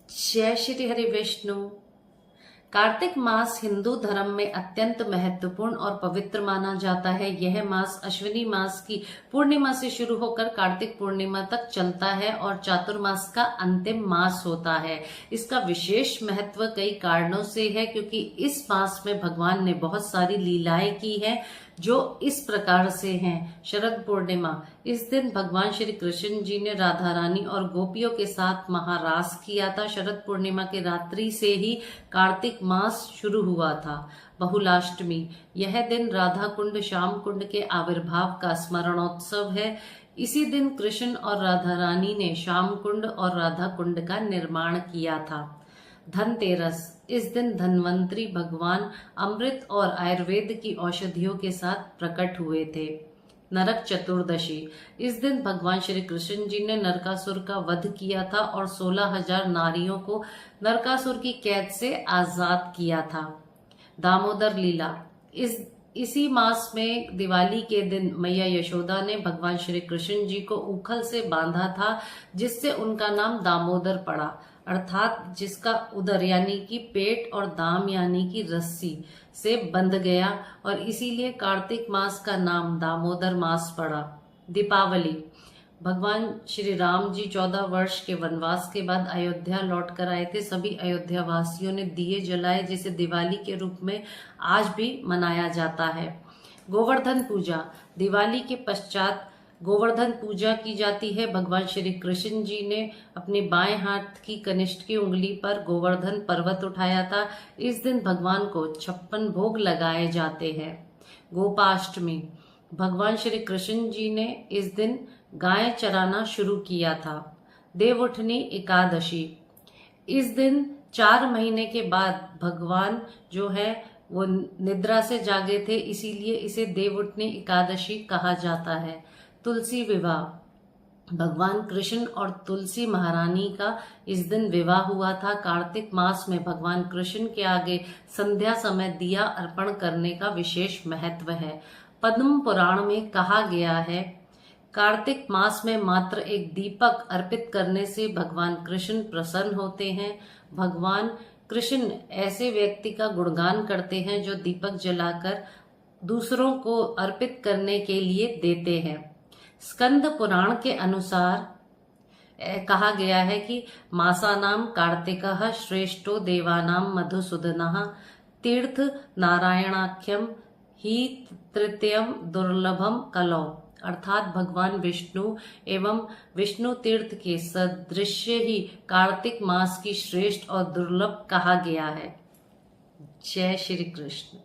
जय श्री हरि विष्णु। कार्तिक मास हिंदू धर्म में अत्यंत महत्वपूर्ण और पवित्र माना जाता है। यह मास अश्विनी मास की पूर्णिमा से शुरू होकर कार्तिक पूर्णिमा तक चलता है और चातुर्मास का अंतिम मास होता है। इसका विशेष महत्व कई कारणों से है, क्योंकि इस मास में भगवान ने बहुत सारी लीलाएं की हैं, जो इस प्रकार से हैं। शरद पूर्णिमा, इस दिन भगवान श्री कृष्ण जी ने राधा रानी और गोपियों के साथ महारास किया था। शरद पूर्णिमा के रात्रि से ही कार्तिक मास शुरू हुआ था। बहुलाष्टमी, यह दिन राधा कुंड श्याम कुंड के आविर्भाव का स्मरणोत्सव है। इसी दिन कृष्ण और राधा रानी ने श्याम कुंड और राधा कुंड का निर्माण किया था। धनतेरस, इस दिन धन्वंतरी भगवान अमृत और आयुर्वेद की औषधियों के साथ प्रकट हुए थे। नरक चतुर्दशी, इस दिन भगवान श्री कृष्ण जी ने नरकासुर का वध किया था और 16,000 नारियों को नरकासुर की कैद से आजाद किया था। दामोदर लीला, इसी मास में दिवाली के दिन मैया यशोदा ने भगवान श्री कृष्ण जी को उखल से बांधा था, जिससे उनका नाम दामोदर पड़ा, अर्थात जिसका उदर यानी कि पेट और दाम यानी कि रस्सी से बंध गया, और इसीलिए कार्तिक मास का नाम दामोदर मास पड़ा। दीपावली, भगवान श्री राम जी 14 वर्ष के वनवास के बाद अयोध्या लौट कर आए थे। सभी अयोध्या वासियों ने दिए जलाए, जिसे दिवाली के रूप में आज भी मनाया जाता है। गोवर्धन पूजा, दिवाली के पश्चात गोवर्धन पूजा की जाती है। भगवान श्री कृष्ण जी ने अपने बाएं हाथ की कनिष्ठ की उंगली पर गोवर्धन पर्वत उठाया था। इस दिन भगवान को 56 भोग लगाए जाते हैं। गोपाष्टमी, भगवान श्री कृष्ण जी ने इस दिन गाय चराना शुरू किया था। देवउठनी एकादशी, इस दिन 4 महीने के बाद भगवान जो है वो निद्रा से जागे थे, इसीलिए इसे देवउठनी एकादशी कहा जाता है। तुलसी विवाह, भगवान कृष्ण और तुलसी महारानी का इस दिन विवाह हुआ था। कार्तिक मास में भगवान कृष्ण के आगे संध्या समय दिया अर्पण करने का विशेष महत्व है। पद्म पुराण में कहा गया है, कार्तिक मास में मात्र एक दीपक अर्पित करने से भगवान कृष्ण प्रसन्न होते हैं। भगवान कृष्ण ऐसे व्यक्ति का गुणगान करते हैं जो दीपक जलाकर दूसरों को अर्पित करने के लिए देते हैं। स्कंद पुराण के अनुसार कहा गया है कि मासानाम कार्तिकः श्रेष्ठो देवानाम मधुसूदनः तीर्थ नारायणाख्यम ही तृतीयम दुर्लभम कलौ, अर्थात भगवान विष्णु एवं विष्णु तीर्थ के सदृश्य ही कार्तिक मास की श्रेष्ठ और दुर्लभ कहा गया है। जय श्री कृष्ण।